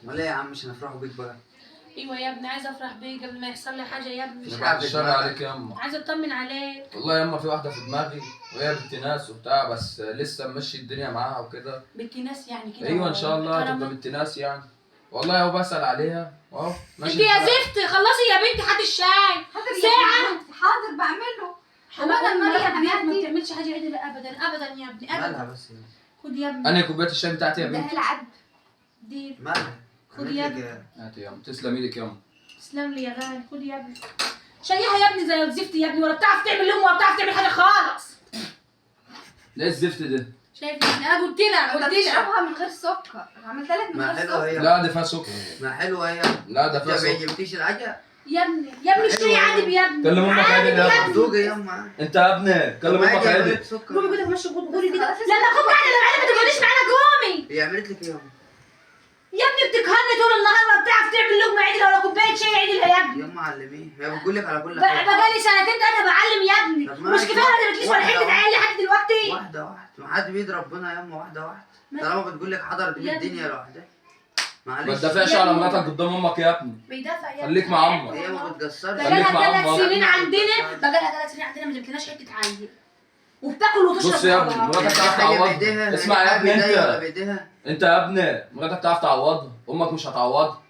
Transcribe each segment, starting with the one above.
امال ايه يا عم؟ مش هنفرحوا بيك بقى؟ ايوه يا ابني، عايزه افرح بيك قبل ما يحصل لي حاجه يا ابني. مش بعد عارف الشر عليك يما. عايزه اطمن عليك. والله يما في واحده في دماغي وهي بنت ناس وبتاع، بس لسه ماشي الدنيا معاها وكده. بنت ناس يعني كده؟ ايوه ان شاء الله محترمة. تبقى بنت ناس يعني. والله اهو بسأل عليها اهو انت يا زفت خلصي يا بنتي، حد الشاي ساعه. حاضر بعمله. حماده مريم ما بنتي بتعملش حاجه عدل ابدا ابدا يا ابني مالها ابدا. بس يعني؟ خد يا ابني. انا كوبايه الشاي بتاعتي يا ده بنتي. العب. دي مالها؟ خد عملت يا لك ابني. ايه؟ هاتي يما، تسلم ايدك يما. تسلم لي يا غالي. خد يا ابني. شيها يا ابني زي الزفت يا ابني، ولا بتعرف تعمل لهم ولا بتعرف تعمل حاجه خالص. ليه الزفت ده؟ شايف يا ابني؟ انا قلت لها انت بتشربها من غير سكر، عملت لك من ما غير حلوه سكر. هي. لا دي فيها سكر. ما حلوه هي. لا ده انت فيها ما سكر. بيعجبكيش الحاجه؟ يا ابني يا ابني الشاي حلوة. عادي يا ابني. كلم امك عادي عادل يا ابني. زوجة يما. انت يا ابني كلم امك عادي عادل. عملت سكر. قومي كده ماشي قولي كده. خلاص لما اخوك قاعد لما ما تقوليش معانا قومي. هي عملت لك ايه يما؟ يا ابني بتكهني طول النهار، ولا بتعرف تعمل لقمه عدله ولا كوبايه شاي عدله يا ابني. يما علميه، هي بتقول لك على كل حاجه. بقالي سنتين تلاته بعلم يا ابني. طب مش ماشي. كفايه ولا بتجيش ولا حته واحدة عيال لحد دلوقتي. واحده واحده، ما حد بيد ربنا يما، واحده واحده. ما- طالما بتقول لك حضر تجيب يا الدنيا لوحدها. ما معلش. تدافعش يا على ابني. مراتك قدام امك يا ابني. بيدافع يا خليك مع امك. هي ما بتقصرش. خليك بقالها مع 3 أمك. سنين ما عندنا، بتقصرش. بقالها 3 سنين عندنا ما جبتلناش حته عيل. وبتاكل وتشرب. بص يا ابني، طبعا. مراتك هي تعرف حاجه تعوضها. بايديها، اسمع يا ابني بايديها ولا انت. بايديها. انت يا ابني مراتك تعرف تعوضها، امك مش هتعوضها.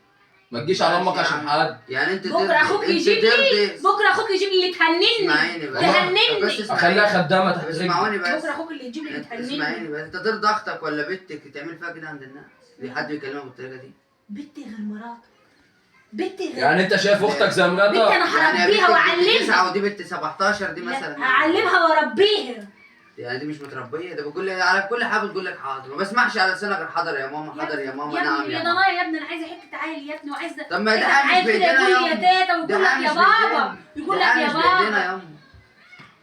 ما تجيش على امك عشان حد. يعني انت بكره اخوك انت يجيب لي، ترضي. بكره اخوك يجيب لي اللي تهنني. اسمعيني بس. تهنني. بس اسمعيني. اخليها خدامه تحت رجلي. اسمعوني بس. بكره اخوك اللي يجيب لي اللي تهنني. اسمعيني بس، انت ترضى اختك ولا بنتك تعمل فيها كده عند الناس؟ في حد بيكلمك بالطريقه دي؟ بنتي غير مراتك. بنتي غير يعني انت شايف اختك زي بنتي مراتك؟ انا هربيها بنتك بنت واعلمها. 9 ودي بنت 17 دي لا، مثلا. هعلمها واربيها. يعني دي مش متربيه، ده بقول لي على كل حاجه بتقول لك حاضر، ما بسمعش على لسانك غير حاضر يا ماما، حاضر يا ماما، نعم ابني يا يا ماما. ضنايا يا ابني، انا عايزه حته عيل يا ابني، وعايزه طب ما ده حتة حاجه مش عيل كده بايدينا يقول لي يا يا تيتا ده ويقول لك حاجه يا مش بابا، بايدينا. يقول دي لك حاجه يا مش بايدينا بابا. يا أم.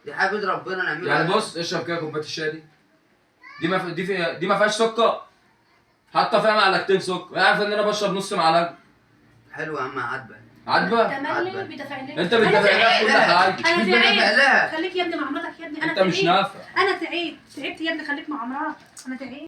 دي حاجه بيد ربنا نعملها. يعني بص اشرب كده كوبايه الشاي دي. دي ما فيهاش سكر. حتى فيها معلقتين سكر، عارف ان انا بشرب نص معلقه. حلوه يا عم عاتبه. عاجبك؟ تملي بيدافع لي. انت بتدافع لها في كل حاجه. انا مش بدافع تعبت. لها. خليك يا ابني مع مراتك يا ابني، انا انت مش تعبت. نافع. انا تعبت يا ابني، خليك مع مراتك. انا تعبت.